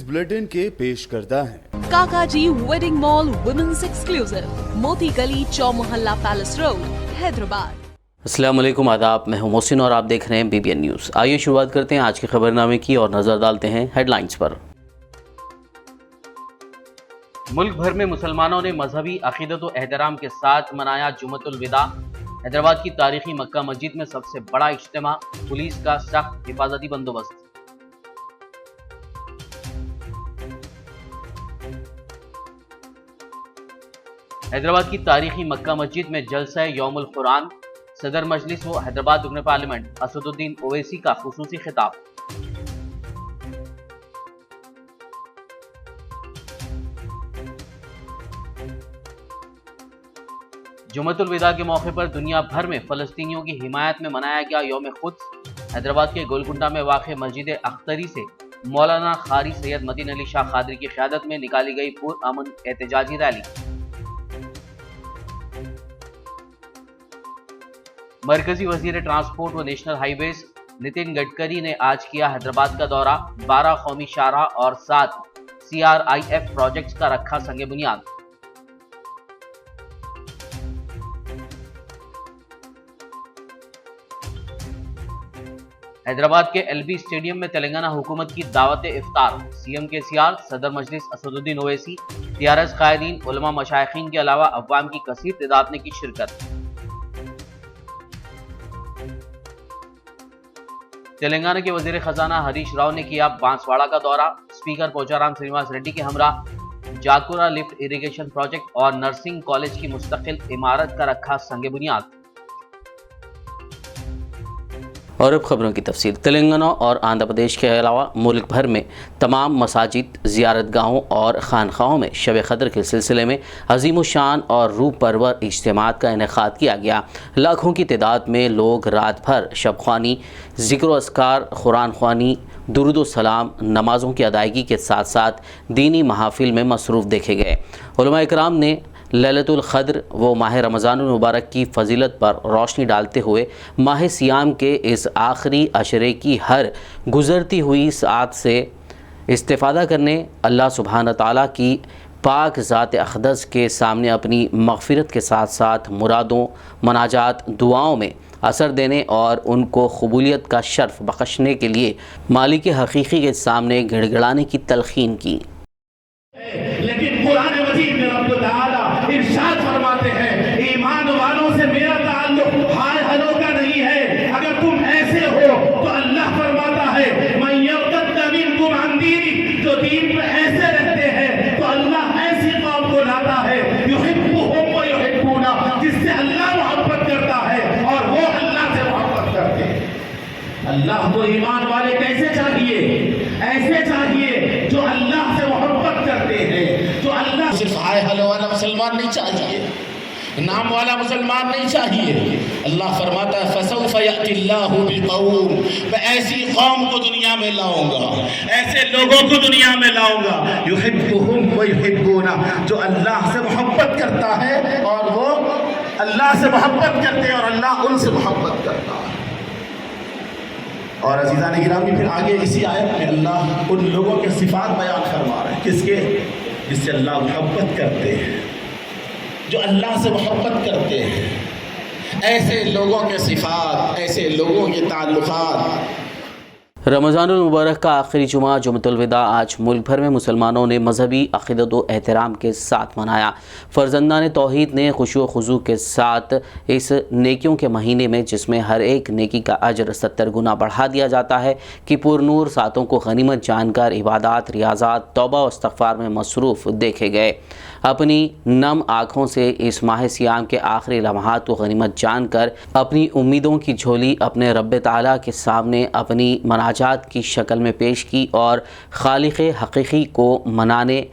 News bulletin के पेश करता है। काकाजी वेडिंग मॉल वुमेन्स एक्सक्लूसिव, मोती गली, चौमोहल्ला पैलेस रोड, हैदराबाद। अस्सलाम वालेकुम, आदाब। मैं हूं मोहसिन और आप देख रहे हैं BBN न्यूज़। आइए शुरुआत करते हैं आज के खबरनामे की और नजर डालते हैं हेडलाइंस पर। मुल्क भर में मुसलमानों ने मजहबी अकीदत व एहतराम के साथ मनाया जुमतुल विदा। हैदराबाद की तारीखी मक्का मस्जिद में सबसे बड़ा इज्तिमा, पुलिस का सख्त हिफाजती बंदोबस्त। हैदराबाद की तारीखी मक्का मस्जिद में जलसा यौमुल कुरान, सदर मजलिस व हैदराबाद रुकन पार्लियामेंट असदुद्दीन ओवैसी का खुसूसी खिताब। जुमतुल विदा के मौके पर दुनिया भर में फलस्तीनियों की हिमायत में मनाया गया यौम खुद्स। हैदराबाद के गोलकुंडा में वाक़ मस्जिद अख्तरी से मौलाना कारी सैयद मतीन अली शाह कादरी की क़यादत में निकाली गई पुरअमन एहतजाजी रैली। मरकजी वजीर ट्रांसपोर्ट व नेशनल हाईवेज नितिन गडकरी ने आज किया हैदराबाद का दौरा। 12 कौमी शाहराह और 7 CRIF प्रोजेक्ट्स का रखा संगे बुनियाद। हैदराबाद के LB स्टेडियम में तेलंगाना हुकूमत की दावत इफ्तार। CM KCR, सदर मजलिस असदुद्दीन ओवैसी, TRS कायदीन, उलमा मशाइखीन के अलावा अवाम की कसीर तादाद ने की शिरकत। तेलंगाना के वजीर खजाना हरीश राव ने किया बांसवाड़ा का दौरा। स्पीकर पोचाराम श्रीनिवास रेड्डी के हमरा जाकुरा लिफ्ट इरिगेशन प्रोजेक्ट और नर्सिंग कॉलेज की मुस्तकिल इमारत का रखा संगे बुनियाद। और अब खबरों की तफसील। तेलंगाना और आंध्र प्रदेश के अलावा मुल्क भर में तमाम मसाजिद, ज़ियारतगाहों और खानखाहों में शब क़द्र के सिलसिले में अज़ीमुशान और रूह परवर इज्तिमात का इनेकाद किया गया। लाखों की तादाद में लोग रात भर शब ख्वानी, ज़िक्र व अस्कार, कुरान ख्वानी, दुरूद व सलाम, नमाज़ों की अदायगी के साथ साथ दीनी महाफिल में मसरूफ़ देखे गए। उलमा इकराम ने लैलतुल क़द्र व माह रमज़ानुल मुबारक की फ़जीलत पर रोशनी डालते हुए माह सियाम के इस आखिरी अशरे की हर गुज़रती हुई सात से इस्तिफ़ादा करने, अल्लाह सुब्हान ताला की पाक ज़ात अक़दस के सामने अपनी मग़फ़िरत के साथ साथ मुरादों, मनाजात, दुआओं में असर देने और उनको क़बूलियत का शर्फ़ बख्शने के लिए मालिक हक़ीक़ी के सामने गिड़गिड़ाने की तलक़ीन की। लेकिन कुरान मजीद में रब्बुल ताला इरशाद फरमाते हैं, ईमान वालों से मेरा ताल्लुक हाय हलो का नहीं है। अगर तुम ऐसे हो तो अल्लाह फरमाता है, मैं यर्तद्द मिनकुम अन दीनी, जो दीन पे ऐसे रहते हैं तो अल्लाह ऐसी कौम को लाता है, युहिब्बुहुम व युहिब्बूना, जिससे अल्लाह मोहब्बत करता है और वो अल्लाह से मोहब्बत करते हैं। अल्लाह को ईमान वाले कैसे चाहिए? ऐसे चाहिए जो अल्लाह से मोहब्बत करते हैं, जो अल्लाह सिर्फ हाय हलो वाला मुसलमान नहीं चाहिए, नाम वाला मुसलमान नहीं चाहिए। अल्लाह फरमाता है, फसौफ यअतिल्लाहु बिक़ौम, मैं ऐसी कौम को दुनिया में लाऊंगा, ऐसे लोगों को दुनिया में लाऊंगा, युहिब्बुहुम व युहिब्बूना, जो अल्लाह से मोहब्बत करता है और वो अल्लाह से मोहब्बत करते हैं और अल्लाह उनसे मोहब्बत करता है। और अज़ीज़ान गिरामी फिर आगे इसी आयत में अल्लाह उन लोगों के सिफ़ात बयान फरमा रहे हैं, किसके? जिससे अल्लाह मोहब्बत करते हैं, जो अल्लाह से मोहब्बत करते हैं, ऐसे लोगों के सिफ़ात, ऐसे लोगों के ताल्लुक़ात। रमज़ानुल मुबारक का आखिरी जुमा जुमतुल विदा आज मुल्क भर में मुसलमानों ने मजहबी अक़ीदत व एहतराम के साथ मनाया। फ़र्ज़ंदान तौहीद ने खुशू खुज़ू के साथ इस नेकियों के महीने में, जिसमें हर एक नेकी का अजर 70 गुना बढ़ा दिया जाता है, कि पुरनूर सातों को गनीमत जानकर इबादत, रियाज़ात, तौबा व इस्तिग़फ़ार में मसरूफ़ देखे गए। अपनी नम आँखों से इस माह सियाम के आखिरी लम्हात को गनीमत जानकर अपनी उम्मीदों की झोली अपने रब्ब ताला के सामने अपनी मनाजात की शक्ल में पेश की और खालिक़ हक़ीक़ी को मनाने,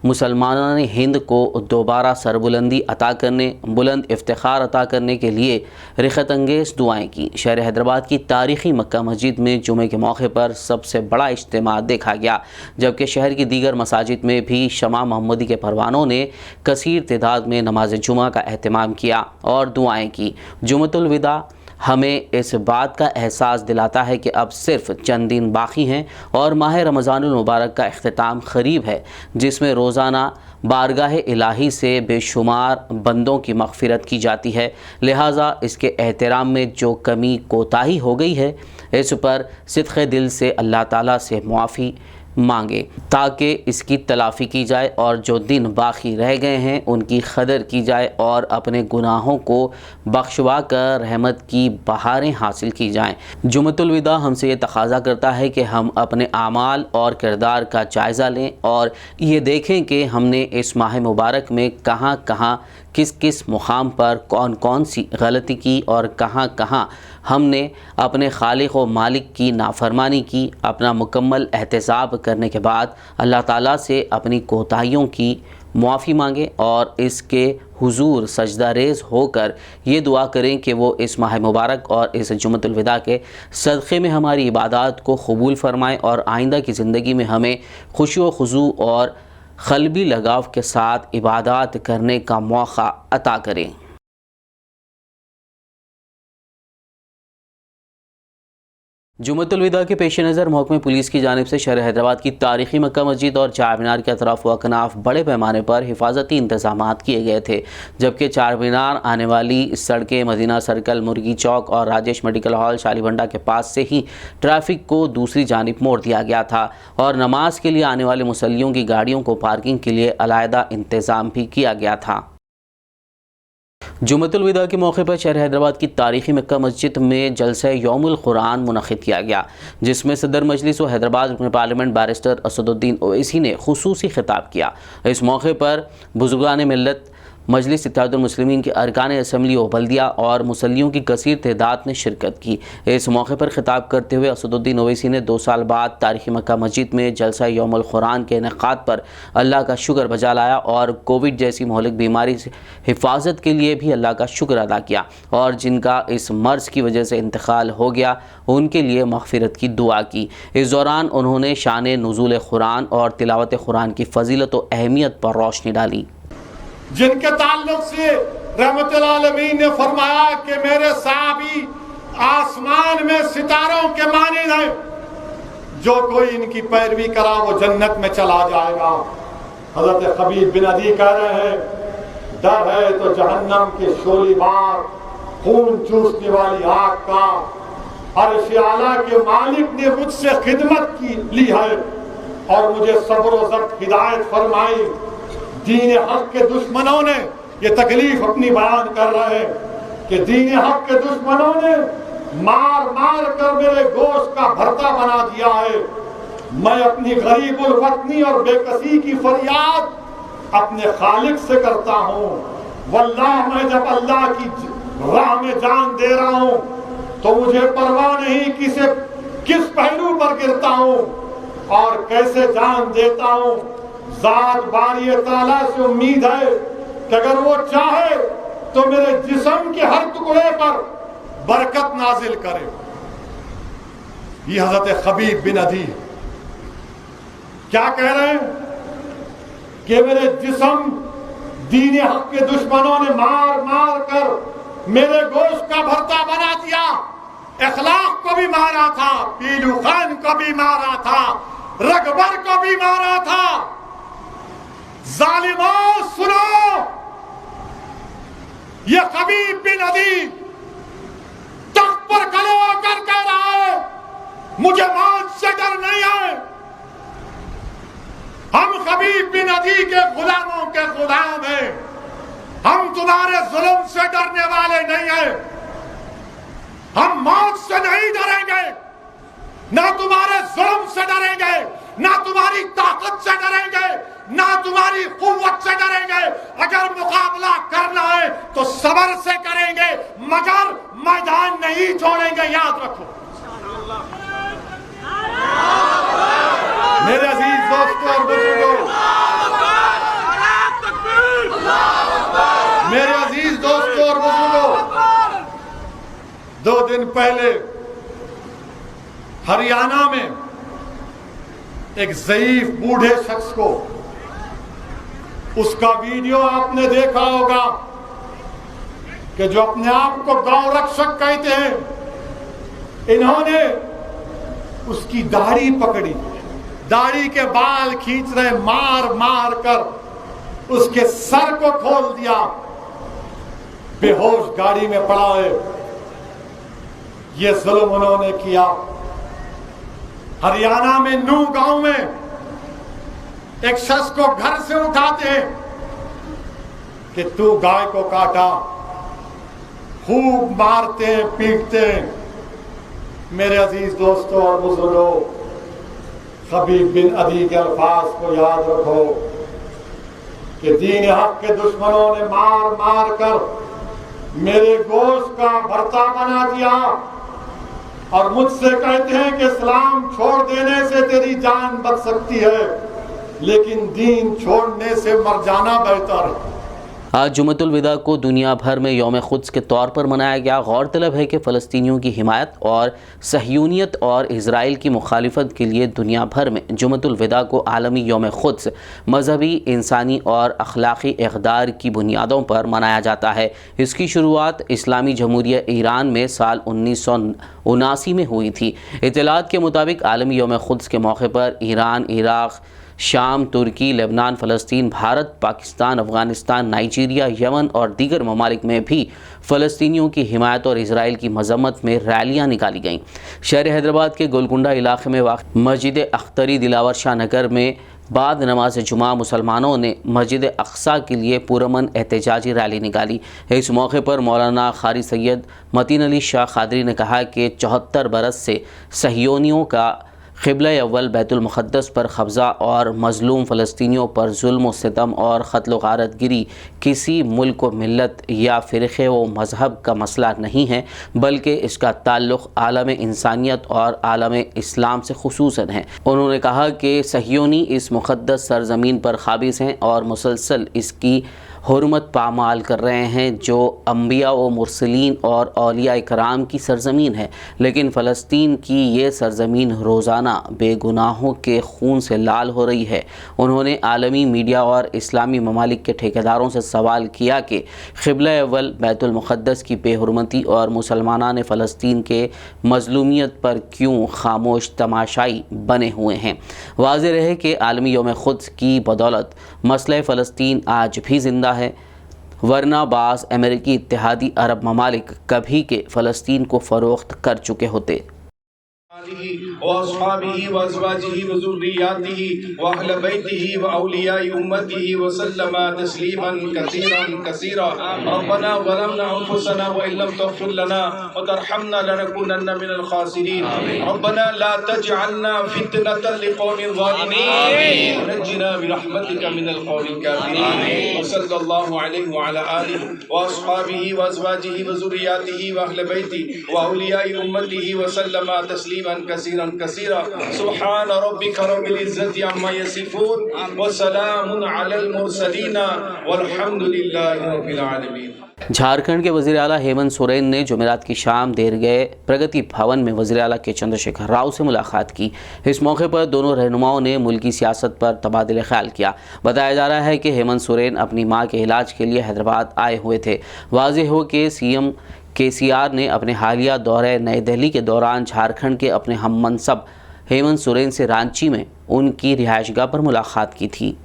मुसलमानों ने हिंद को दोबारा सरबुलंदी अता करने, बुलंद इफ्तिखार अता करने के लिए रिख़त अंगेज़ दुआएँ की। शहर हैदराबाद की तारीख़ी मक्का मस्जिद में जुमे के मौके पर सबसे बड़ा इज्तिमा देखा गया, जबकि शहर की दीगर मसाजिद में भी शमा मोहम्मदी के परवानों ने कसीर तादाद में नमाज जुमा का एहतमाम किया और दुआएँ की। जुमतुल विदा हमें इस बात का एहसास दिलाता है कि अब सिर्फ चंद दिन बाकी हैं और माह रमज़ानुल मुबारक का इख्तिताम करीब है, जिसमें रोज़ाना बारगाह इलाही से बेशुमार बंदों की मग़फ़िरत की जाती है। लिहाजा इसके एहतराम में जो कमी कोताही हो गई है, इस पर सिद्क़े दिल से अल्लाह ताला से मुआफ़ी मांगे ताकि इसकी तलाफ़ी की जाए और जो दिन बाकी रह गए हैं उनकी क़दर की जाए और अपने गुनाहों को बख्शवा कर रहमत की बहारें हासिल की जाएं। जुमतुल विदा हमसे ये तक़ाज़ा करता है कि हम अपने आमाल और किरदार का जायज़ा लें और ये देखें कि हमने इस माह मुबारक में कहाँ कहाँ किस किस मुकाम पर कौन कौन सी गलती की और कहाँ कहाँ हमने अपने खालिक व मालिक की नाफरमानी की। अपना मुकम्मल एहतसाब करने के बाद अल्लाह ताला से अपनी कोताहियों की मुआफ़ी मांगे और इसके हुजूर सजदा रेज़ होकर ये दुआ करें कि वो इस माह मुबारक और इस जुमतुल विदा के सदक़े में हमारी इबादत को कबूल फ़रमाएँ और आइंदा की ज़िंदगी में हमें खुशी व खुजू और क़ल्बी लगाव के साथ इबादत करने का मौका अता करें। जुमतुल विदा के पेश नज़र महकमे पुलिस की जानिब से शहर हैदराबाद की तारीख़ी मक्का मस्जिद और चार मीनार के अतराफ़ व अकनाफ बड़े पैमाने पर हिफाजती इंतज़ाम किए गए थे, जबकि चार मीनार आने वाली सड़कें मदीना सर्कल, मुर्गी चौक और राजेश मेडिकल हॉल, शालीभंडा के पास से ही ट्रैफिक को दूसरी जानिब मोड़ दिया गया था और नमाज के लिए आने वाले मुसल्लियों की गाड़ियों को पार्किंग के लिए अलहदा इंतज़ाम भी किया गया था। जुमतुल विदा के मौके पर शहर हैदराबाद की तारीख़ी मक्का मस्जिद में जलसा यौमुल कुरान मुनक़िद किया गया, जिसमें सदर मजलिस व हैदराबाद रुकन पार्लियामेंट बैरिस्टर असदुद्दीन ओवैसी ने खुसूसी खिताब किया। इस मौके पर बुजुर्गान मिल्लत, मजलिस इत्तेहादुल मुस्लिमीन के अरकान असम्बली व बल्दिया और मुसल्लियों की कसीर तादाद ने शिरकत की। इस मौके पर खिताब करते हुए असदुद्दीन ओवैसी ने 2 साल बाद तारीख़ी मक्का मस्जिद में जलसा यौमुल कुरान के इनेकाद पर अल्लाह का शुक्र बजा लाया और कोविड जैसी महलिक बीमारी से हिफाजत के लिए भी अल्लाह का शुक्र अदा किया और जिनका इस मर्ज़ की वजह से इंतकाल हो गया उनके लिए मग़फ़िरत की दुआ की। इस दौरान उन्होंने शान नुज़ूल कुरान और तिलावत कुरान की फ़जीलत व अहमियत पर रोशनी डाली। जिनके ताल्लुक से रहमतुल आलमीन ने फरमाया कि मेरे सहाबी आसमान में सितारों के मानिंद हैं, जो कोई इनकी पैरवी करा वो जन्नत में चला जाएगा। हज़रत खबीब बिन अदी कह रहे हैं, डर है तो जहन्नम के शोलीबार खून चूसने वाली आग का। अर्श आला के मालिक ने मुझसे खिदमत की ली है और मुझे सब्र व ज़ब्त हिदायत फरमाई। दीन हक के दुश्मनों ने ये तकलीफ अपनी बयान कर रहे हैं कि दीन हक के दुश्मनों ने मार मार कर मेरे गोश्त का भरता बना दिया है। मैं अपनी गरीबुल वतनी और बेकसी की फरियाद अपने खालिक से करता हूँ। वल्लाह मैं जब अल्लाह की राह में जान दे रहा हूँ तो मुझे परवाह नहीं किस पहलू पर गिरता हूँ और कैसे जान देता हूँ। ज़ात बारी ताला से उम्मीद है कि अगर वो चाहे तो मेरे जिस्म के हर टुकड़े पर बरकत नाजिल करे। ये हज़रत खबीब बिन अदी क्या कह रहे हैं कि मेरे जिस्म दीन हक के दुश्मनों ने मार मार कर मेरे गोश्त का भरता बना दिया। इखलाक को भी मारा था, पीलू खान को भी मारा था, रगबर को भी मारा था। जालिमों सुनो, ये खबीब बिन अदी तख्त पर खड़े होकर कह रहा है मुझे मौत से डर नहीं है। हम खबीब बिन अदी के गुलामों के गुलाम हैं। हम तुम्हारे जुल्म से डरने वाले नहीं हैं। हम मौत से नहीं डरेंगे, ना तुम्हारे जुल्म से डरेंगे, ना तुम्हारी ताकत से डरेंगे, ना तुम्हारी कुव्वत से डरेंगे। अगर मुकाबला करना है तो सब्र से करेंगे, मगर मैदान नहीं छोड़ेंगे, याद रखो। मेरे अजीज दोस्तों और बुजुर्गों, मेरे अजीज दोस्तों और बुजुर्गों, 2 दिन पहले हरियाणा में एक ज़ईफ बूढ़े शख्स को, उसका वीडियो आपने देखा होगा कि जो अपने आप को गौ रक्षक कहते हैं, इन्होंने उसकी दाढ़ी पकड़ी, दाढ़ी के बाल खींच रहे, मार मार कर उसके सर को खोल दिया, बेहोश गाड़ी में पड़ा है। ये जुल्म उन्होंने किया। हरियाणा में नूह गांव में एक शख्स को घर से उठाते हैं कि तू गाय को काटा, खूब मारते हैं, पीटते हैं। मेरे अजीज दोस्तों और बुजुर्गों, खबीब बिन अदी के अल्फाज को याद रखो कि दीन हक के दुश्मनों ने मार मार कर मेरे गोश्त का भरता बना दिया और मुझसे कहते हैं कि इस्लाम छोड़ देने से तेरी जान बच सकती है, लेकिन दीन छोड़ने से मर जाना बेहतर है। आज जुमतुल विदा को दुनिया भर में यौम खुद्स के तौर पर मनाया गया। गौरतलब है कि फ़लस्तीनियों की हिमायत और सहयूनियत और इजराइल की मुखालिफत के लिए दुनिया भर में जुमतुल विदा को आलमी यौम खुद्स मजहबी, इंसानी और अखलाक़ी इक़दार की बुनियादों पर मनाया जाता है। इसकी शुरुआत इस्लामी जमहूरिया ईरान में साल 1979 में हुई थी। इत्तलात के मुताबिक आलमी यौम खुद्स के मौके पर ईरान, इराक़, शाम, तुर्की, लेबनान, फ़लस्तीन, भारत, पाकिस्तान, अफ़गानिस्तान, नाइजीरिया, यमन और दीगर ममालिक में भी फ़लस्तीनियों की हिमायत और इजराइल की मज़म्मत में रैलियाँ निकाली गईं। शहर हैदराबाद के गोलकुंडा इलाके में वाक़ मस्जिद अख्तरी दिलावर शाह नगर में बाद नमाज जुमा मुसलमानों ने मस्जिद अक्सा के लिए पुरअमन एहतजाजी रैली निकाली। इस मौके पर मौलाना क़ारी सैयद मतीन अली शाह क़ादरी ने कहा कि 74 बरस से सहयोनियों का क़िबला अव्वल बैतुल मुक़द्दस पर कब्ज़ा और मज़लूम फ़लस्तीनियों पर जुल्म व सितम और क़त्ल व गारतगिरी किसी मुल्क व मिल्लत या फ़िरक़े व मज़हब का मसला नहीं है, बल्कि इसका ताल्लुक़ आलम इंसानियत और आलम इस्लाम से ख़ुसूसन है। उन्होंने कहा कि सहयोनी इस मुक़द्दस सरज़मीन पर क़ाबिज़ हैं और मुसलसल इसकी हुर्मत पामाल कर रहे हैं, जो अम्बिया व मुरसलीन और औलिया इकराम की सरज़मीन है। लेकिन फ़लस्तीन की ये सरज़मीन रोज़ाना बेगुनाहों के खून से लाल हो रही है। उन्होंने आलमी मीडिया और इस्लामी ममालिक के ठेकेदारों से सवाल किया कि क़िबला अव्वल बैतुल मुक़द्दस की बेहुरमती और मुसलमानान फ़लस्तीन के मज़लूमियत पर क्यों खामोश तमाशाई बने हुए हैं। वाज़ेह रहे कि आलमी यौम खुद्स की बदौलत मसला फ़लस्तीन आज भी ज़िंदा है, वरना बाज़ अमेरिकी इत्तेहादी अरब ममालिक कभी के फ़लस्तीन को फ़रोख्त कर चुके होते। वअस्हाबिही वअज़वाजिही वज़ुर्रिय्यातिही वअहले बैतिही वअौलियाए उम्मतिही वसल्लम तस्लीमन कसीरन कसीरा। रब्बना ज़लमना अनफुसना व इल्लम तग़फिर लना व तरहमना लनकुनन्ना मिनल ख़ासिरीन। रब्बना ला तजअलना फितनतन लिक़ौमिज़ ज़ालिमीन वनज्जिना बिरहमतिका मिनल क़ौमिल काफ़िरीन। सल्लल्लाहु अलैहि व अला आलिहि व अस्हाबिही वअज़वाजिही वज़ुर्रिय्यातिही वअहले बैतिही वअौलियाए उम्मतिही वसल्लम तस्लीमन कसीरन कसीरा। सुब्हान रब्बिका रब्बिल इज़्ज़ति अम्मा यसिफून व सलामुन अलल मुरसलीन वल्हम्दुलिल्लाहि रब्बिल आलमीन। झारखंड के वज़ीर आला हेमंत सोरेन ने जुमेरात की शाम देर गए प्रगति भवन में वज़ीर आला के चंद्रशेखर राव से मुलाकात की। इस मौके पर दोनों रहनुमाओं ने मुल्की सियासत पर तबादले ख्याल किया। बताया जा रहा है कि हेमंत सोरेन अपनी मां के इलाज के लिए हैदराबाद आए हुए थे। वाज़ेह हो कि सीएम KCR ने अपने हालिया दौरे नई दिल्ली के दौरान झारखंड के अपने हम मनसब हेमंत सोरेन से रांची में उनकी रिहाइशगाह पर मुलाकात की थी।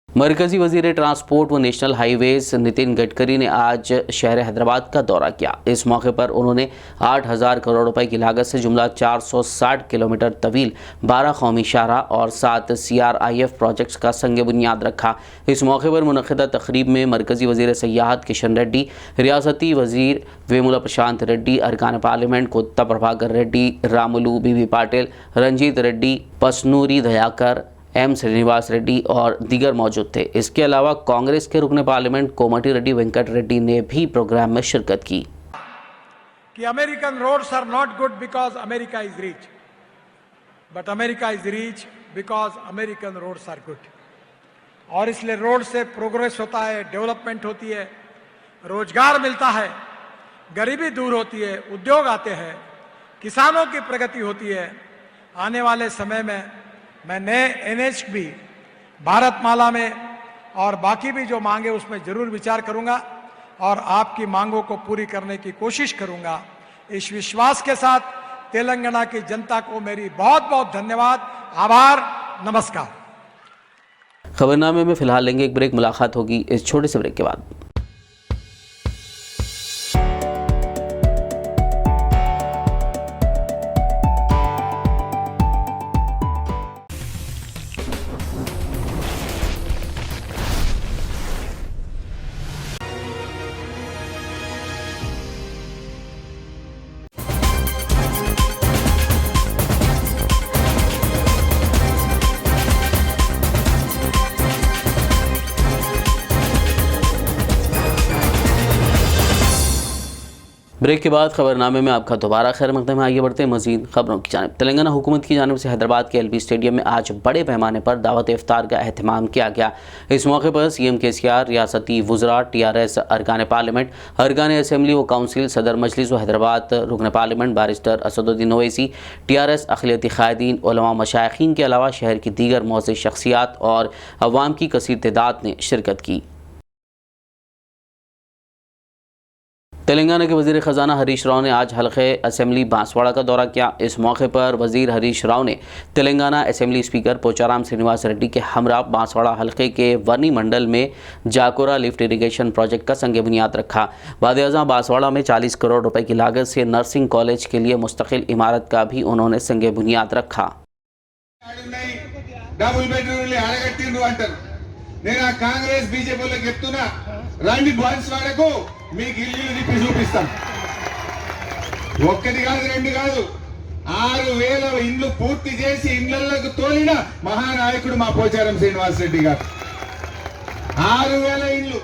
मरकज़ी वज़ीर ट्रांसपोर्ट व नेशनल हाईवेज़ नितिन गडकरी ने आज शहर हैदराबाद का दौरा किया। इस मौके पर उन्होंने 8,000 करोड़ रुपए की लागत से जुमला 460 किलोमीटर तवील 12 कौमी शाहराह और 7 CRIF प्रोजेक्ट्स का संग बुनियाद रखा। इस मौके पर मुनक़िदा तक़रीब में मरकज़ी वज़ीर सयाहत किशन रेड्डी, रियासती वज़ीर वेमुला प्रशांत रेड्डी, अरकान पार्लियामेंट कोत्ता प्रभाकर रेड्डी, रामुलू BB पाटिल, रंजीत रेड्डी, पसनूरी दयाकर, M श्रीनिवास रेड्डी और दीगर मौजूद थे। इसके अलावा कांग्रेस के रुकने पार्लियामेंट कोमटी रेड्डी वेंकट रेड्डी ने भी प्रोग्राम में शिरकत की। कि American roads are not good because America is rich, but America is rich because American roads are good. और इसलिए रोड से प्रोग्रेस होता है, डेवलपमेंट होती है, रोजगार मिलता है, गरीबी दूर होती है, उद्योग आते हैं, किसानों की प्रगति होती है। आने वाले समय में मैं नए NH भी भारतमाला में और बाकी भी जो मांगे उसमें जरूर विचार करूंगा। और आपकी मांगों को पूरी करने की कोशिश करूंगा। इस विश्वास के साथ तेलंगाना की जनता को मेरी बहुत बहुत धन्यवाद, आभार, नमस्कार। खबरनामे में फिलहाल लेंगे एक ब्रेक। मुलाकात होगी इस छोटे से ब्रेक के बाद। ब्रेक के बाद खबरनामे में आपका दोबारा खैर मकदम है। आगे बढ़ते हैं मजीद खबरों की जानिब। तेलंगाना हुकूमत की जानिब से हैदराबाद के एलबी स्टेडियम में आज बड़े पैमाने पर दावत इफ्तार का अहतमाम किया गया। इस मौके पर सीएम केसीआर, रियासती वुज़रा, टीआरएस अरकान पार्लियामेंट, अरकान असम्बली व काउंसिल, सदर मजलिस व हैदराबाद रुकन पार्लियामेंट बैरिस्टर असदुद्दीन ओवैसी, टीआरएस अक़लियती क़ायदीन, उलमा, मशाइखीन के अलावा शहर की दीगर मौज़ूद शख्सियात और अवाम की कसीर तादाद ने शिरकत की। तेलंगाना के वज़ीर ख़जाना हरीश राव ने आज हल्क़े असम्बली बांसवाड़ा का दौरा किया। इस मौके पर वज़ीर हरीश राव ने तेलंगाना असम्बली स्पीकर पोचाराम श्रीनिवास रेड्डी के हमरा बांसवाड़ा हल्क़े के वर्नी मंडल में जाकोरा लिफ्ट इरीगेशन प्रोजेक्ट का संग बुनियाद रखा। वज़ीर-ए-आज़म बांसवाड़ा में 40 करोड़ रुपए की लागत से नर्सिंग कॉलेज के लिए मुस्तकिल इमारत का भी उन्होंने संग बुनियाद रखा। నేను ఆ కాంగ్రెస్ బీజేపీలకు చెప్తున్నా, రండి బాన్స్వాడకు మీకు ఇల్లు తిప్పి చూపిస్తాం. ఒక్కటి కాదు, రెండు కాదు, 6,000 ఇండ్లు పూర్తి చేసి ఇళ్లకు తోలిన మహానాయకుడు మా పోచారం శ్రీనివాస్ రెడ్డి గారు. 6,000 ఇండ్లు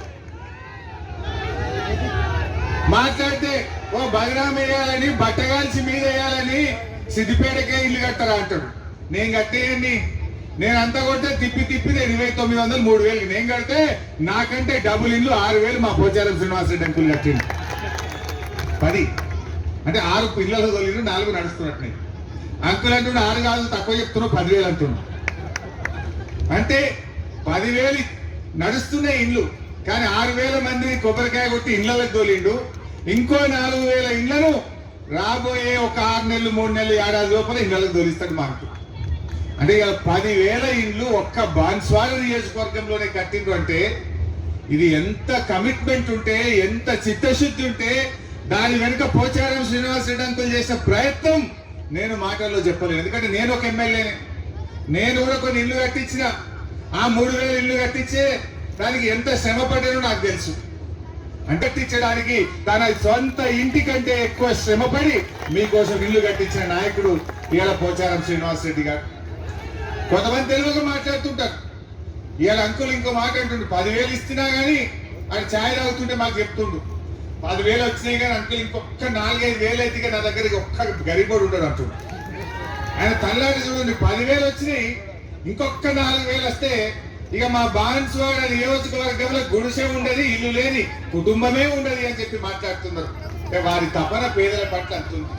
మాట్లాడితే ఓ బలరాం వేయాలని, బట్టగాల్చి మీద వేయాలని సిద్దిపేటకే ఇల్లు కట్టరా అంటాడు. నేను కట్టేయండి, నేను అంతా కొడితే తిప్పి 2,900 3,000 నేను కడితే నాకంటే డబుల్ ఇల్లు 6,000 మా పోచారం శ్రీనివాస్ రెడ్డి అంకుల్ కట్టిండు. 10 అంటే 6 పిల్లలు తోలిండు, 4 నడుస్తున్నట్టు. అంకుల్ అంటుండే 6 కాదు తక్కువ చెప్తున్నావు, 10,000 అంటుండు. అంటే 10,000 నడుస్తున్న ఇండ్లు, కానీ 6,000 మందిని కొబ్బరికాయ కొట్టి ఇళ్లకు తోలిండు. ఇంకో 4,000 ఇండ్లను రాబోయే ఒక 6 నెలలు 3 నెలలు ఏడాది లోపల ఇళ్లకు తోలిస్తాడు మాకు. అంటే ఇక 10,000 ఇండ్లు ఒక్క బాన్స్వాడ నియోజకవర్గంలోనే కట్టిండ్రు. అంటే ఇది ఎంత కమిట్మెంట్ ఉంటే, ఎంత చిత్తశుద్ధి ఉంటే, దాని వెనుక పోచారం శ్రీనివాస్ రెడ్డి అంకుల్ చేసిన ప్రయత్నం నేను మాటల్లో చెప్పలేను. ఎందుకంటే నేను ఒక ఎమ్మెల్యేనే, నేను కూడా కొన్ని ఇల్లు కట్టించిన. ఆ 3,000 ఇల్లు కట్టించే దానికి ఎంత శ్రమ పడ్డానో నాకు తెలుసు. కట్టించడానికి తన సొంత ఇంటి కంటే ఎక్కువ శ్రమపడి మీకోసం ఇల్లు కట్టించిన నాయకుడు ఇవాళ పోచారం శ్రీనివాస్ రెడ్డి గారు. కొంతమంది తెలుగుగా మాట్లాడుతుంటారు. ఇవాళ అంకుల్ ఇంకో మాట అంటుండు, 10,000 ఇస్తున్నా కానీ అది ఛాయ్ తాగుతుంటే మాకు చెప్తుండు 10,000 వచ్చినాయి కానీ అంకుల్ ఇంకొక 4-5,000 అయితే నా దగ్గరికి ఒక్క గరీబోడు ఉంటాడు అంటుండు. ఆయన తల్లాడి చూడండి, 10,000 వచ్చినాయి, ఇంకొక 4,000 వస్తే ఇక మా బాన్స్వాడ నియోజకవర్గంలో గుడిసె ఉండదు, ఇల్లు లేని కుటుంబమే ఉండదు అని చెప్పి మాట్లాడుతున్నారు. వారి తపన పేదల పట్ల అంటుంది.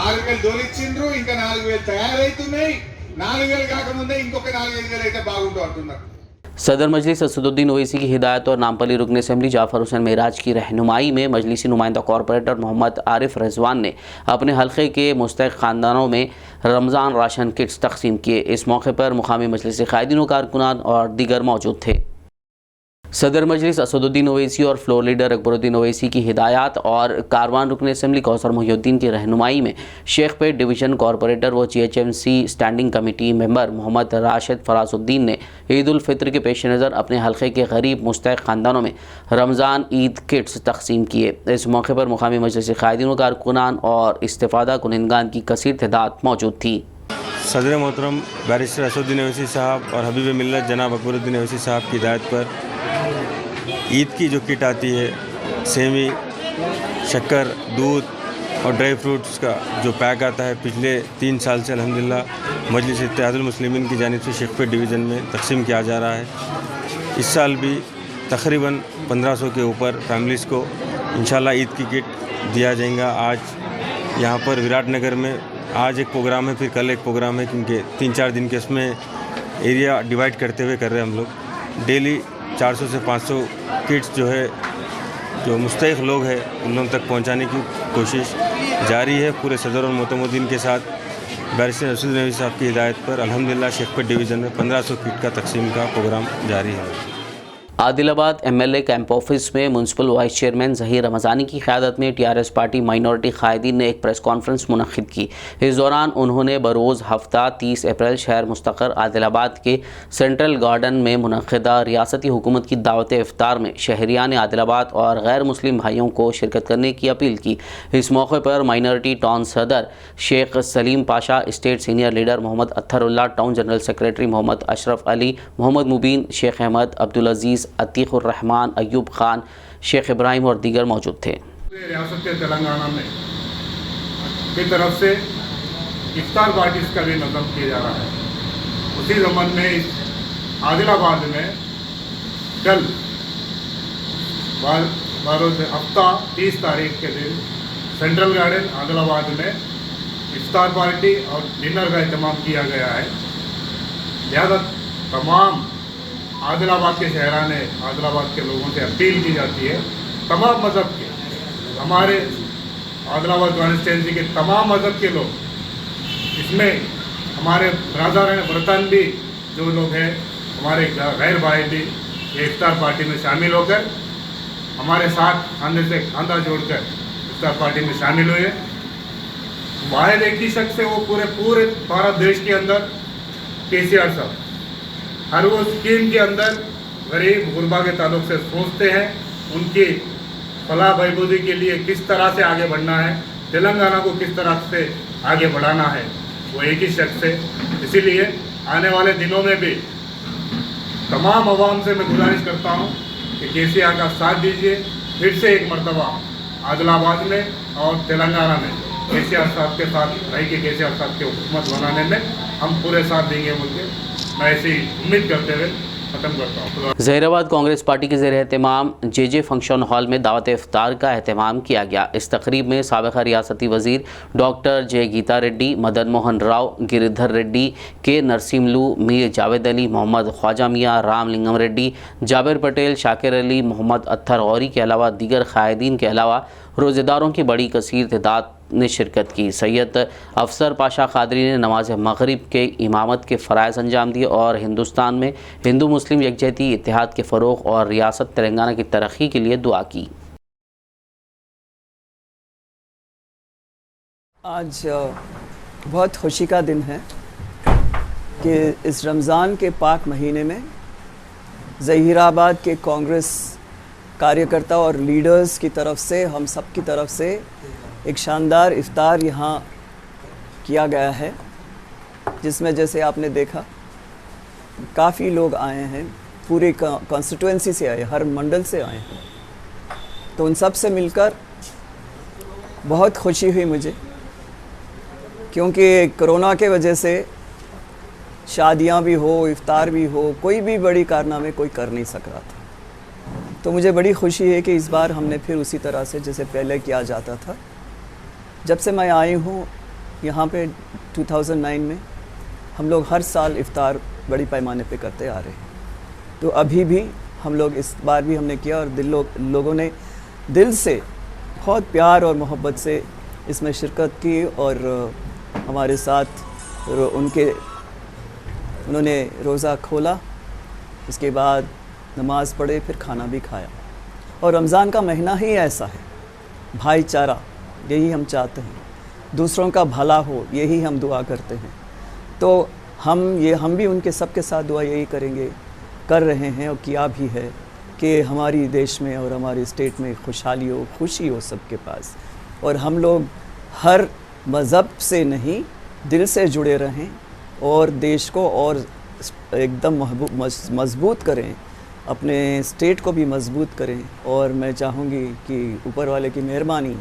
6,000 దోలిచ్చిండ్రు, ఇంకా 4,000 తయారైతున్నాయి. 4,000 కాకముందే ఇంకొక 4,000 అయితే బాగుంటూ అంటున్నారు. सदर मजलिस असदुद्दीन ओवैसी की हिदायत और नामपली रुकन असम्बली जाफर हुसैन मेराज की रहनुमाई में मजलिसी नुमाइंदा कॉरपोरेटर मोहम्मद आरिफ रिजवान ने अपने हल्के के मुस्तहिक ख़ानदानों में रमज़ान राशन किट्स तकसीम किए। इस मौके पर मुकामी मजलिस क़ायदीन कारकुनान और दीगर मौजूद थे। सदर मजलिस असदुद्दीन ओवैसी और फ्लोर लीडर अकबरुद्दीन ओवैसी की हिदायत और कारवान रुकन असम्बली कौसर मुहियुद्दीन की रहनुमाई में शेखपेट डिवीज़न कॉरपोरेटर व GHMC standing committee member Mohammed Rashid Farazuddin ने ईद उल फितर के पेश नज़र अपने हल्के के गरीब मुस्तहिक ख़ानदानों में रमज़ान ईद किट्स तकसीम किए। इस मौके पर मुकामी मजलिस क़ायदीन कारकुनान और इस्तिफ़ादा कुनिंदगान की कसीर तादाद मौजूद थी। सदर मोहतरम बैरिस्टर असदुद्दीन ओवैसी साहब और हबीब मिल्लत जनाब अकबरुद्दीन ओवैसी साहब की हिदायत पर ईद की जो किट आती है, सेवी, शक्कर, दूध और ड्राई फ्रूट्स का जो पैक आता है, पिछले 3 साल से अल्हम्दुलिल्लाह मजलिस इत्तेहादुल मुस्लिमीन की जानिब से शेखपेट डिवीज़न में तकसीम किया जा रहा है। इस साल भी तकरीबन 1500 के ऊपर फैमिलीज़ को इंशाल्लाह ईद की किट दिया जाएगा। आज यहाँ पर विराटनगर में आज एक प्रोग्राम है, फिर कल एक प्रोग्राम है, क्योंकि 3-4 दिन के इसमें एरिया डिवाइड करते हुए कर रहे हैं हम लोग। डेली 400 से 500 किट्स जो है जो मुस्तहिक लोग हैं उन लोगों तक पहुंचाने की कोशिश जारी है। पूरे सदर और मोतमुद्दीन के साथ बैरिस्टर रसूद नबी साहब की हिदायत पर अल्हम्दुलिल्लाह शेखपुर डिवीज़न में 1500 किट का तकसीम का प्रोग्राम जारी है। आदिलाबाद एमएलए कैंप ऑफिस में municipal vice chairman Zaheer Ramzani की क़यादत में टीआरएस पार्टी माइनॉरिटी क़ायदीन ने एक प्रेस कॉन्फ्रेंस मुनक़्क़िद की। इस दौरान उन्होंने बरोज़ हफ्ता 30 अप्रैल शहर मुस्तक़र आदिलाबाद के सेंट्रल गार्डन में मुनक़्क़िदा रियासती हुकूमत की दावत इफ्तार में शहरियान आदिलाबाद और गैर मुस्लिम भाइयों को शिरकत करने की अपील की। इस मौके पर माइनॉरिटी टाउन सदर Sheikh Salim Pasha, state senior leader Mohammed Atharullah, town general secretary Mohammed Ashraf Ali, Mohammed Mubeen, Sheikh Ahmed, Abdul Aziz, Atiqur Rahman, Ayub Khan, Sheikh Ibrahim और दीगर मौजूद थे। रियासत तेलंगाना में की तरफ से इफ्तार पार्टीज का भी नज़म किया जा रहा है। उसी ज़मन में इस आदिलाबाद में कल बरोज़ हफ्ता 30 तारीख के दिन सेंट्रल गार्डन आदिलाबाद में इफ्तार पार्टी और डिनर का इंतजाम किया गया है। लिहाजा तमाम आदिलाबाद के शहराने, आदिलाबाद के लोगों से अपील की जाती है, तमाम मज़हब के, हमारे आदिलाबाद कॉन्स्टिट्यूंसी के तमाम मज़हब के लोग, इसमें हमारे ब्रदर हैं, वतन भी जो लोग हैं, हमारे गैर भाई भी ये इफ्तार पार्टी में शामिल होकर हमारे साथ खाने से खाना जोड़कर इफ्तार पार्टी में शामिल हुए। वाहिद एक ही शख्स है, वो पूरे भारत देश के अंदर केसीआर साहब हर वो स्कीम के अंदर गरीब गुरबा के ताल्लुक से सोचते हैं, उनकी फलाह बहबूदी के लिए किस तरह से आगे बढ़ना है, तेलंगाना को किस तरह से आगे बढ़ाना है, वो एक ही शख्स है। इसीलिए आने वाले दिनों में भी तमाम अवाम से मैं गुजारिश करता हूँ कि केसीआर का साथ दीजिए। फिर से एक मरतबा आदिलाबाद में और तेलंगाना में केसीआर साहब के साथ रह के केसीआर साहब की हुकूमत बनाने में हम पूरे साथ देंगे बोलते मैं ऐसी उम्मीद करते हुए ख़त्म करता हूँ। ज़हीराबाद कांग्रेस पार्टी के ज़ेर एहतमाम जे फंक्शन हॉल में दावत इफ्तार का एहतमाम किया गया। इस तकरीब में साबिक़ा रियासती वज़ीर डॉक्टर जे गीता रेड्डी, मदन मोहन राव, गिरिधर रेड्डी, के नरसिम्लू, मीर जावेद अली, मोहम्मद ख्वाजा मियाँ, रामलिंगम रेड्डी, जाबिर पटेल, शाकिर अली, मोहम्मद अत्थर गौरी के अलावा दीगर क़ायदीन के अलावा रोज़ेदारों की बड़ी कसीर तादाद ने शिरकत की। सैयद अफसर पाशा कादरी ने नमाज मगरिब के इमामत के फ़राइज़ अंजाम दिए और हिंदुस्तान में हिंदू मुस्लिम यकजहती, इत्तेहाद के फ़रोग़ और रियासत तेलंगाना की तरक्की के लिए दुआ की। आज बहुत खुशी का दिन है कि इस रमज़ान के पाक महीने में ज़हीराबाद के कांग्रेस कार्यकर्ता और लीडर्स की तरफ से, हम सब की तरफ से एक शानदार इफ्तार यहाँ किया गया है, जिसमें जैसे आपने देखा काफ़ी लोग आए हैं, पूरे कॉन्स्टिट्यूएंसी से आए, हर मंडल से आए हैं। तो उन सब से मिलकर बहुत खुशी हुई मुझे, क्योंकि कोरोना के वजह से शादियाँ भी हो, इफ्तार भी हो, कोई भी बड़ी कारनामे कोई कर नहीं सक रहा था। तो मुझे बड़ी खुशी है कि इस बार हमने फिर उसी तरह से जैसे पहले किया जाता था। जब से मैं आई हूँ यहाँ पे 2009 में, हम लोग हर साल इफ्तार बड़ी पैमाने पे करते आ रहे हैं। तो अभी भी हम लोग इस बार भी हमने किया और लोगों ने दिल से बहुत प्यार और मोहब्बत से इसमें शिरकत की और हमारे साथ उन्होंने रोज़ा खोला, उसके बाद नमाज़ पढ़े, फिर खाना भी खाया। और रमज़ान का महीना ही ऐसा है, भाईचारा यही हम चाहते हैं, दूसरों का भला हो यही हम दुआ करते हैं। तो हम भी उनके सबके साथ दुआ यही कर रहे हैं और किया भी है कि हमारी देश में और हमारी स्टेट में खुशहाली हो, खुशी हो सबके पास, और हम लोग हर मज़हब से नहीं दिल से जुड़े रहें और देश को और एकदम मजबूत करें, अपने स्टेट को भी मजबूत करें। और मैं चाहूँगी कि ऊपर वाले की मेहरबानी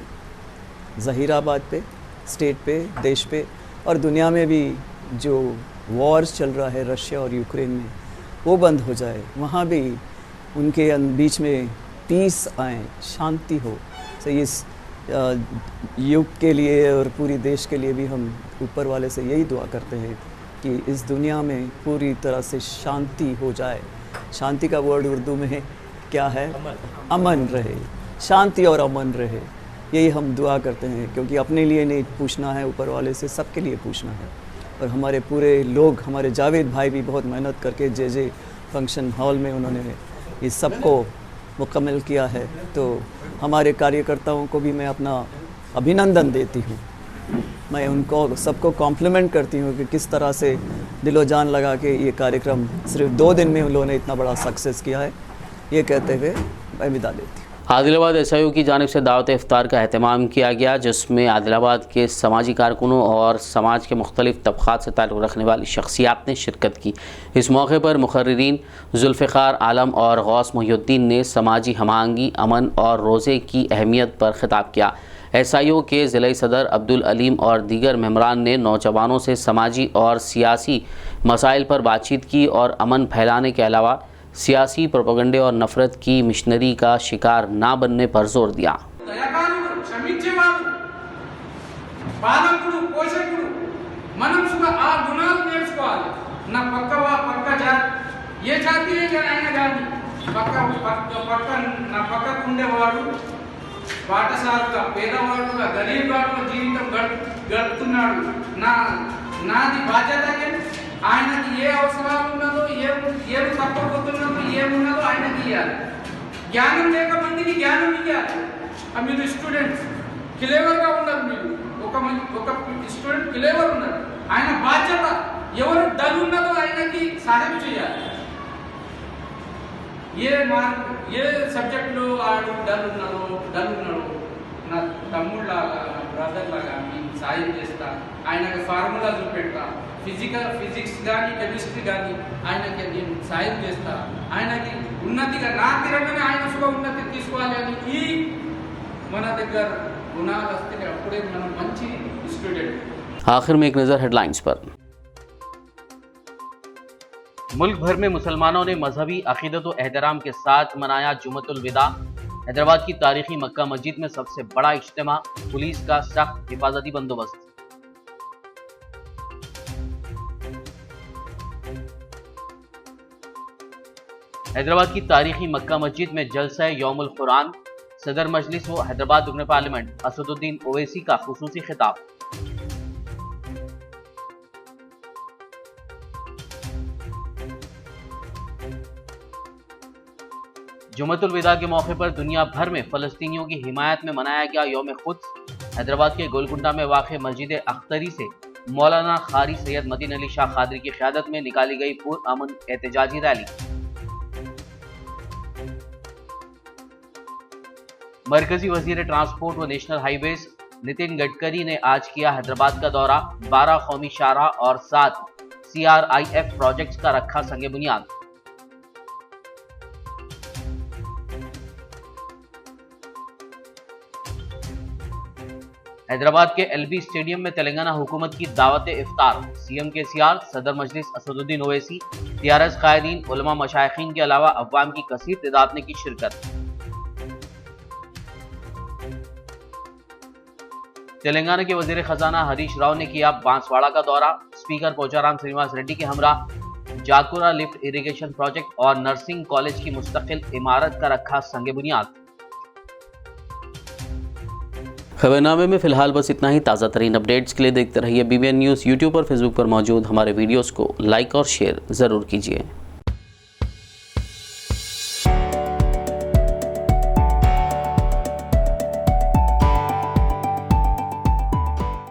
ज़हीराबाद पे, स्टेट पे, देश पे और दुनिया में भी जो वॉर्स चल रहा है रशिया और यूक्रेन में, वो बंद हो जाए, वहाँ भी उनके बीच में पीस आए, शांति हो। तो इस युग के लिए और पूरी देश के लिए भी हम ऊपर वाले से यही दुआ करते हैं कि इस दुनिया में पूरी तरह से शांति हो जाए। शांति का वर्ड उर्दू में क्या है? अमन रहे। शांति और अमन रहे, यही हम दुआ करते हैं। क्योंकि अपने लिए नहीं पूछना है, ऊपर वाले से सबके लिए पूछना है। और हमारे पूरे लोग, हमारे जावेद भाई भी बहुत मेहनत करके जे फंक्शन हॉल में उन्होंने इस सबको मुकम्मल किया है। तो हमारे कार्यकर्ताओं को भी मैं अपना अभिनंदन देती हूँ। मैं उनको सबको कॉम्प्लीमेंट करती हूँ कि किस तरह से दिलो जान लगा के ये कार्यक्रम सिर्फ 2 दिन में उन लोगों ने इतना बड़ा सक्सेस किया है। ये कहते हुए मैं विदा लेती हूँ। आदिलाबाद SIU की जानिब से दावत इफ्तार का अहतमाम किया गया, जिसमें आदिलाबाद के समाजी कारकुनों और समाज के मुख्तलिफ तबक़ात से ताल्लुक़ रखने वाली शख्सियात ने शिरकत की। इस मौके पर मुक़र्रिरीन जुल्फ़िकार आलम और गौस मुहियुद्दीन ने समाजी हमांगी, अमन और रोज़े की अहमियत पर ख़िताब किया। SIU के ज़िला सदर अब्दुल अलीम और दीगर मेम्बरान ने नौजवानों से समाजी और सियासी मसाइल पर बातचीत की और अमन फैलाने के अलावा सियासी प्रोपेगेंडे और नफरत की मिशनरी का शिकार ना बनने पर जोर दिया। పాఠశాలగా పేదవాడుగా గరీబ్వాడుగా జీవితం గడుపుతున్నాడు. నాది బాధ్యత ఆయనకి ఏ అవసరాలు ఉన్నదో ఏం తప్పబోతున్నదో ఏమున్నదో ఆయనకి ఇవ్వాలి. జ్ఞానం లేక మందికి జ్ఞానం ఇవ్వాలి. మీరు స్టూడెంట్స్ క్లేవర్గా ఉన్నారు, మీరు ఒక స్టూడెంట్ క్లేవర్ ఉన్నారు, ఆయన బాధ్యత ఎవరు డల్ ఉన్నదో ఆయనకి సహాయం చేయాలి. ఏ సబ్జెక్టులో ఆడు డల్ ఉన్నాడో నా తమ్ముళ్ళలాగా నా బ్రదర్ లాగా నేను సాయం చేస్తా, ఆయనకి ఫార్ములా చూపెడతా, ఫిజిక్స్ కానీ కెమిస్ట్రీ కానీ ఆయనకి నేను సాయం చేస్తా, ఆయనకి ఉన్నతిగా నా తీరగానే ఆయన సుఖ ఉన్నతి తీసుకోవాలి అని ఈ మన దగ్గర గుణాలు వస్తే అప్పుడే మనం మంచి స్టూడెంట్। आखिर में एक नज़र हेडलाइंस पर। मुल्क भर में मुसलमानों ने मजहबी अकीदत व एहतराम के साथ मनाया जुमतुल विदा। हैदराबाद की तारीखी मक्का मस्जिद में सबसे बड़ा इज्तिमा, पुलिस का सख्त हिफाजती बंदोबस्त। हैदराबाद की तारीखी मक्का मस्जिद में जलसा यौमुल कुरान, सदर मजलिस व हैदराबाद रुकन पार्लियामेंट असदुद्दीन ओवैसी का खुसूसी खिताब। जुमतुल विदा के मौके पर दुनिया भर में फलस्तीनियों की हिमायत में मनाया गया यौम खुद्स। हैदराबाद के गोलकुंडा में वाक़ मस्जिद अख्तरी से मौलाना कारी सैयद मदीन अली शाह कादरी की क़यादत में निकाली गई पुरअमन एहतजाजी रैली। मरकजी वजीर ट्रांसपोर्ट व नेशनल हाईवेज नितिन गडकरी ने आज किया हैदराबाद का दौरा। 12 कौमी शाहराह और 7 CRIF प्रोजेक्ट्स का रखा संगे बुनियाद। हैदराबाद के LB स्टेडियम में तेलंगाना हुकूमत की दावत इफ्तार। CM KCR, सदर मजलिस असदुद्दीन ओवैसी, TRS कायदीन, उलमा मशाइखीन के अलावा अवाम की कसीर तादाद ने की शिरकत। तेलंगाना के वजीर खजाना हरीश राव ने किया बांसवाड़ा का दौरा। स्पीकर पोचाराम श्रीनिवास रेड्डी के हमरा जाकुरा लिफ्ट इरिगेशन प्रोजेक्ट और नर्सिंग कॉलेज की मुस्तकिल इमारत का रखा संगे बुनियाद। खबरनामे में फिलहाल बस इतना ही। ताज़ा तरीन अपडेट्स के लिए देखते रहिए BBN न्यूज़। यूट्यूब और फेसबुक पर मौजूद हमारे वीडियोस को लाइक और शेयर ज़रूर कीजिए।